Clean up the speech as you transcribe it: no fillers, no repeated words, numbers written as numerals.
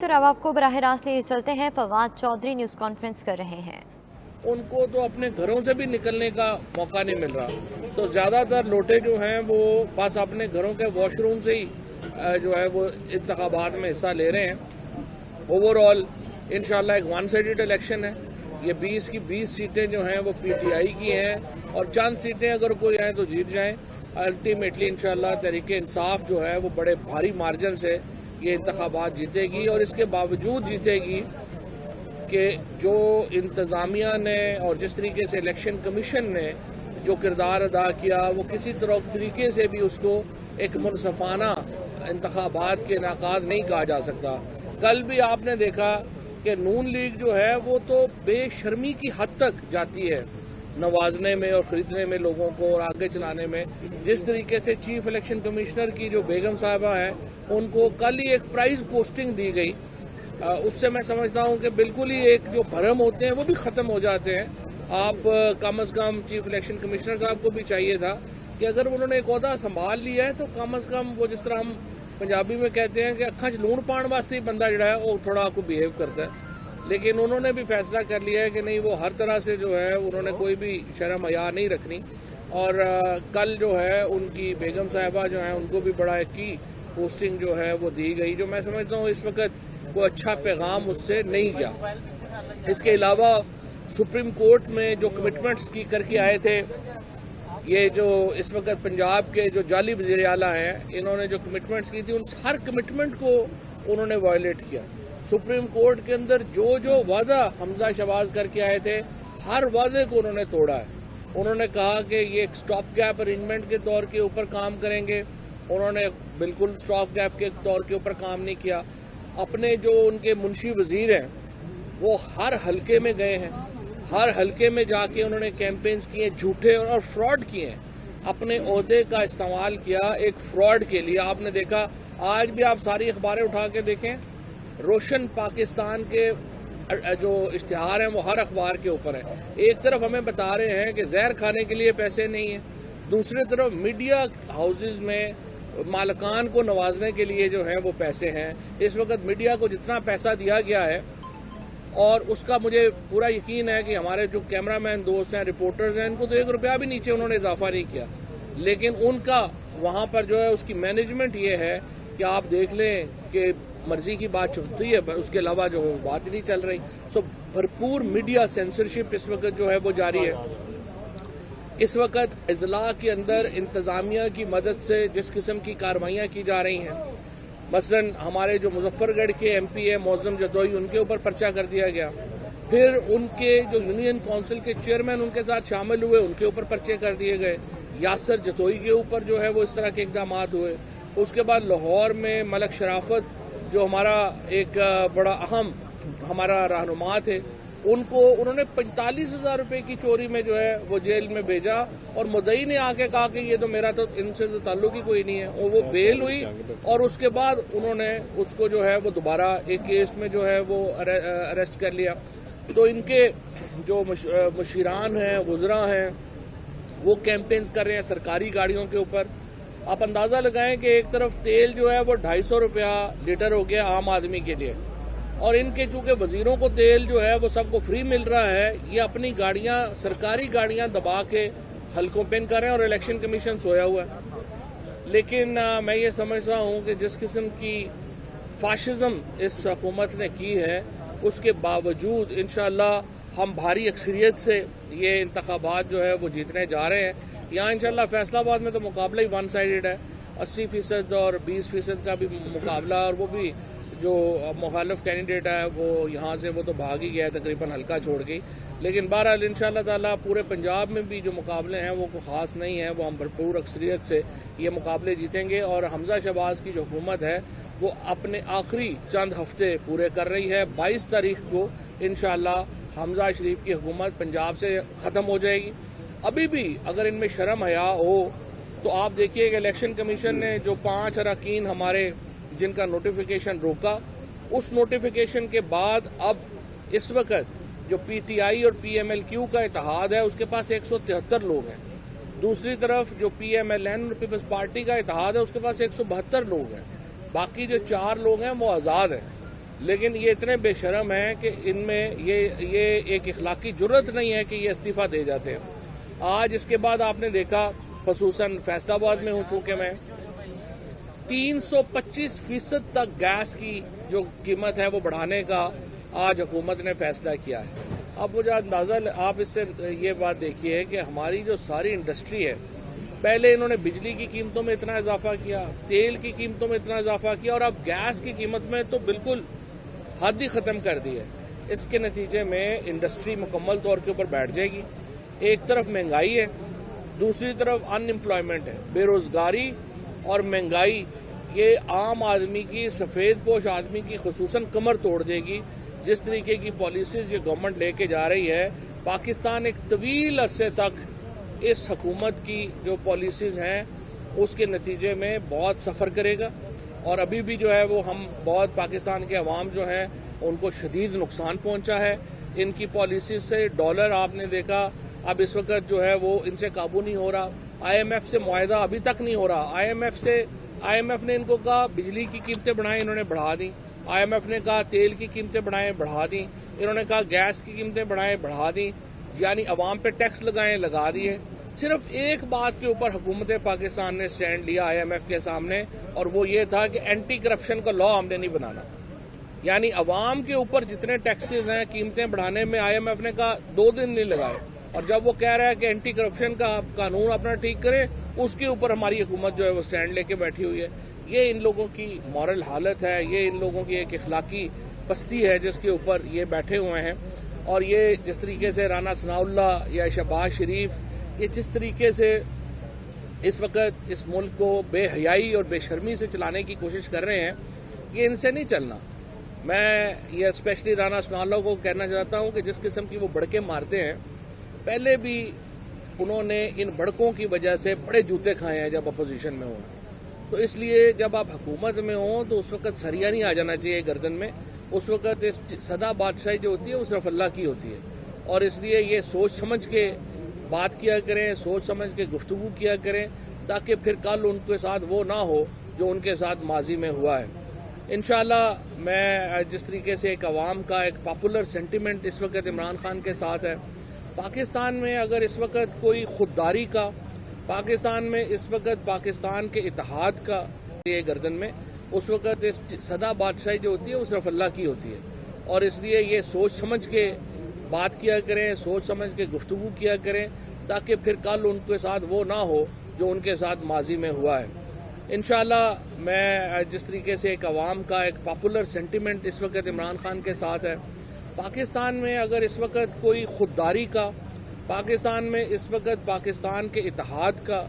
तो अब आपको बराह रास्त लिए चलते हैं। फवाद चौधरी न्यूज़ कॉन्फ्रेंस कर रहे हैं। उनको तो अपने घरों से भी निकलने का मौका नहीं मिल रहा, तो ज़्यादातर लोटे जो हैं वो बस अपने घरों के वॉशरूम से ही जो है वो इंतखाबात में हिस्सा ले रहे हैं। ओवरऑल इंशाल्लाह एक वन साइडेड इलेक्शन है। ये 20 की 20 सीटें जो हैं वो पीटीआई की हैं और चंद सीटें अगर कोई हैं तो जीत जाएं। अल्टीमेटली इंशाल्लाह तहरीक इंसाफ जो है वो बड़े भारी मार्जिन से ये इंतखाबात जीतेगी और इसके बावजूद जीतेगी कि जो इंतज़ामिया ने और जिस तरीके से इलेक्शन कमीशन ने जो किरदार अदा किया वो किसी तरीके से भी उसको एक मुनसफाना इंतखाबात के इनेकाद नहीं कहा जा सकता। कल भी आपने देखा कि नून लीग जो है वो तो बेशर्मी की हद तक जाती है नवाजने में और खरीदने में लोगों को और आगे चलाने में। जिस तरीके से चीफ इलेक्शन कमिश्नर की जो बेगम साहिबा है उनको कल ही एक प्राइज पोस्टिंग दी गई, उससे मैं समझता हूं कि बिल्कुल ही एक जो भरम होते हैं वो भी खत्म हो जाते हैं। आप कम अज कम चीफ इलेक्शन कमिश्नर साहब को भी चाहिए था कि अगर उन्होंने एक ओहदा संभाल लिया है तो कम अज कम वो जिस तरह हम पंजाबी में कहते हैं कि अखा च लूण पाण वास्ते ही बंदा जड़ा है वो थोड़ा आपको बिहेव करता है, लेकिन उन्होंने भी फैसला कर लिया है कि नहीं वो हर तरह से जो है उन्होंने कोई भी शर्म हया नहीं रखनी। और कल जो है उनकी बेगम साहिबा जो है उनको भी बड़ा एक की पोस्टिंग जो है वो दी गई, जो मैं समझता हूँ इस वक्त कोई अच्छा पैगाम उससे नहीं गया। इसके अलावा सुप्रीम कोर्ट में जो कमिटमेंट्स की करके आए थे, ये जो इस वक्त पंजाब के जो जाली वज़ीर आला हैं इन्होंने जो कमिटमेंट्स की थी उन हर कमिटमेंट को उन्होंने वायलेट किया। सुप्रीम कोर्ट के अंदर जो जो वादा हमजा शहबाज करके आए थे हर वादे को उन्होंने तोड़ा है। उन्होंने कहा कि ये एक स्टॉप गैप अरेंजमेंट के तौर के ऊपर काम करेंगे, उन्होंने बिल्कुल स्टॉप गैप के तौर के ऊपर काम नहीं किया। अपने जो उनके मुंशी वजीर हैं वो हर हलके में गए हैं, हर हलके में जाके उन्होंने कैंपेन्स किए, झूठे और फ्रॉड किए, अपने ओहदे का इस्तेमाल किया एक फ्रॉड के लिए। आपने देखा आज भी आप सारी अखबारें उठा के देखें, रोशन पाकिस्तान के जो इश्तिहार हैं वो हर अखबार के ऊपर है। एक तरफ हमें बता रहे हैं कि जहर खाने के लिए पैसे नहीं है, दूसरी तरफ मीडिया हाउसेज में मालकान को नवाजने के लिए जो है वो पैसे हैं। इस वक्त मीडिया को जितना पैसा दिया गया है और उसका मुझे पूरा यकीन है कि हमारे जो कैमरामैन दोस्त हैं, रिपोर्टर्स हैं, इनको तो 1 रुपया भी नीचे उन्होंने इजाफा नहीं किया, लेकिन उनका वहां पर जो है उसकी मैनेजमेंट ये है कि आप देख लें कि मर्जी की बात चलती है, उसके अलावा जो बात ही नहीं चल रही। सो भरपूर मीडिया सेंसरशिप इस वक्त जो है वो जारी है। इस वक्त अजला के अंदर इंतजामिया की मदद से जिस किस्म की कार्रवाइयाँ की जा रही हैं, मसलन हमारे जो मुजफ्फरगढ़ के एमपी है मौजम जदोई, उनके ऊपर पर्चा कर दिया गया। फिर उनके जो यूनियन काउंसिल के चेयरमैन उनके साथ शामिल हुए, उनके ऊपर पर्चे कर दिए गए। यासर जतोई के ऊपर जो है वो इस तरह के इकदाम हुए। उसके बाद लाहौर में मलक शराफत जो हमारा एक बड़ा अहम हमारा रहनुमा थे, उनको उन्होंने 45,000 रुपए की चोरी में जो है वो जेल में भेजा और मुद्दई ने आके कहा कि ये तो मेरा तो इनसे तो ताल्लुक ही कोई नहीं है, और वो बेल हुई और उसके बाद उन्होंने उसको जो है वो दोबारा एक केस में जो है वो अरेस्ट कर लिया। तो इनके जो मुशीरान हैं, वुज़रा हैं, वो कैंपेन्स कर रहे हैं सरकारी गाड़ियों के ऊपर। आप अंदाजा लगाएं कि एक तरफ तेल जो है वो 250 रुपया लीटर हो गया आम आदमी के लिए, और इनके चूंकि वजीरों को तेल जो है वो सबको फ्री मिल रहा है, ये अपनी गाड़ियां सरकारी गाड़ियां दबा के हल्कों पे कर रहे हैं और इलेक्शन कमीशन सोया हुआ है। लेकिन मैं ये समझता हूं कि जिस किस्म की फाशिज्म इस हुकूमत ने की है उसके बावजूद इंशाल्लाह हम भारी अक्सरियत से ये इंतखाबात जो है वो जीतने जा रहे हैं। यहाँ इंशाल्लाह फैसलाबाद में तो मुकाबला ही वन साइडेड है, 80% और 20% का भी मुकाबला, और वो भी जो मुखालिफ कैंडिडेट है वो यहाँ से वो तो भाग ही गया है तकरीबन हल्का छोड़ के। लेकिन बहरहाल इंशाल्लाह ताला पूरे पंजाब में भी जो मुकाबले हैं वो कोई ख़ास नहीं है, वो हम भरपूर अक्सरियत से ये मुकाबले जीतेंगे। और हमजा शहबाज की जो हुकूमत है वो अपने आखिरी चंद हफ्ते पूरे कर रही है। 22 तारीख को इंशाल्लाह हमजा शरीफ की हुकूमत पंजाब से ख़त्म हो जाएगी। अभी भी अगर इनमें शर्म हया हो तो आप देखिए कि इलेक्शन कमीशन ने जो 5 अरकान हमारे जिनका नोटिफिकेशन रोका, उस नोटिफिकेशन के बाद अब इस वक्त जो पीटीआई और पीएमएलक्यू का इत्तेहाद है उसके पास 173 लोग हैं। दूसरी तरफ जो पीएमएलएन पीपल्स पार्टी का इत्तेहाद है उसके पास 172 लोग हैं। बाकी जो 4 लोग हैं वो आज़ाद हैं। لیکن یہ اتنے بے شرم ہیں کہ ان میں یہ ایک اخلاقی جرت نہیں ہے کہ یہ استعفیٰ دے جاتے ہیں۔ آج اس کے بعد آپ نے دیکھا خصوصاً فیصل آباد میں ہوں چونکہ میں 325% تک گیس کی جو قیمت ہے وہ بڑھانے کا آج حکومت نے فیصلہ کیا ہے۔ اب مجھے اندازہ آپ اس سے یہ بات دیکھیے کہ ہماری جو ساری انڈسٹری ہے، پہلے انہوں نے بجلی کی قیمتوں میں اتنا اضافہ کیا، تیل کی قیمتوں میں اتنا اضافہ کیا، اور اب گیس کی قیمت میں تو بالکل حد ہی ختم کر دی ہے۔ اس کے نتیجے میں انڈسٹری مکمل طور کے اوپر بیٹھ جائے گی۔ ایک طرف مہنگائی ہے، دوسری طرف ان امپلائمنٹ ہے، بے روزگاری اور مہنگائی یہ عام آدمی کی، سفید پوش آدمی کی خصوصاً کمر توڑ دے گی۔ جس طریقے کی پالیسیز یہ گورنمنٹ لے کے جا رہی ہے، پاکستان ایک طویل عرصے تک اس حکومت کی جو پالیسیز ہیں اس کے نتیجے میں بہت سفر کرے گا، اور ابھی بھی جو ہے وہ ہم بہت پاکستان کے عوام جو ہیں ان کو شدید نقصان پہنچا ہے ان کی پالیسیز سے۔ ڈالر آپ نے دیکھا اب اس وقت جو ہے وہ ان سے قابو نہیں ہو رہا۔ آئی ایم ایف سے معاہدہ ابھی تک نہیں ہو رہا۔ آئی ایم ایف نے ان کو کہا بجلی کی قیمتیں بڑھائیں، انہوں نے بڑھا دیں۔ آئی ایم ایف نے کہا تیل کی قیمتیں بڑھائیں، بڑھا دیں۔ انہوں نے کہا گیس کی قیمتیں بڑھائیں، بڑھا دیں۔ یعنی عوام پہ ٹیکس لگائیں، لگا دیے۔ صرف ایک بات کے اوپر حکومت پاکستان نے سٹینڈ لیا آئی ایم ایف کے سامنے، اور وہ یہ تھا کہ اینٹی کرپشن کا لا ہم نے نہیں بنانا۔ یعنی عوام کے اوپر جتنے ٹیکسز ہیں قیمتیں بڑھانے میں آئی ایم ایف نے کہا 2 دن نہیں لگائے، اور جب وہ کہہ رہا ہے کہ اینٹی کرپشن کا قانون اپنا ٹھیک کرے، اس کے اوپر ہماری حکومت جو ہے وہ سٹینڈ لے کے بیٹھی ہوئی ہے۔ یہ ان لوگوں کی مورل حالت ہے، یہ ان لوگوں کی ایک اخلاقی پستی ہے جس کے اوپر یہ بیٹھے ہوئے ہیں۔ اور یہ جس طریقے سے رانا ثناء اللہ یا شہباز شریف یہ جس طریقے سے اس وقت اس ملک کو بے حیائی اور بے شرمی سے چلانے کی کوشش کر رہے ہیں، یہ ان سے نہیں چلنا۔ میں یہ اسپیشلی رانا ثناء اللہ کو کہنا چاہتا ہوں کہ جس قسم کی وہ بڑکے مارتے ہیں، پہلے بھی انہوں نے ان بڑکوں کی وجہ سے بڑے جوتے کھائے ہیں جب اپوزیشن میں ہوں۔ تو اس لیے جب آپ حکومت میں ہوں تو اس وقت سریا نہیں آ جانا چاہیے گردن میں۔ اس وقت سدا بادشاہی جو ہوتی ہے وہ صرف اللہ کی ہوتی ہے، اور اس لیے یہ سوچ سمجھ کے بات کیا کریں، سوچ سمجھ کے گفتگو کیا کریں، تاکہ پھر کل ان کے ساتھ وہ نہ ہو جو ان کے ساتھ ماضی میں ہوا ہے۔ انشاءاللہ میں جس طریقے سے ایک عوام کا ایک پاپولر سینٹیمنٹ اس وقت عمران خان کے ساتھ ہے، پاکستان میں اگر اس وقت کوئی خودداری کا، پاکستان میں اس وقت پاکستان کے اتحاد کا یہ گردن میں، اس وقت سدا بادشاہی جو ہوتی ہے وہ صرف اللہ کی ہوتی ہے، اور اس لیے یہ سوچ سمجھ کے بات کیا کریں، سوچ سمجھ کے گفتگو کیا کریں، تاکہ پھر کل ان کے ساتھ وہ نہ ہو جو ان کے ساتھ ماضی میں ہوا ہے۔ انشاءاللہ میں جس طریقے سے ایک عوام کا ایک پاپولر سینٹیمنٹ اس وقت عمران خان کے ساتھ ہے، پاکستان میں اگر اس وقت کوئی خودداری کا، پاکستان میں اس وقت پاکستان کے اتحاد کا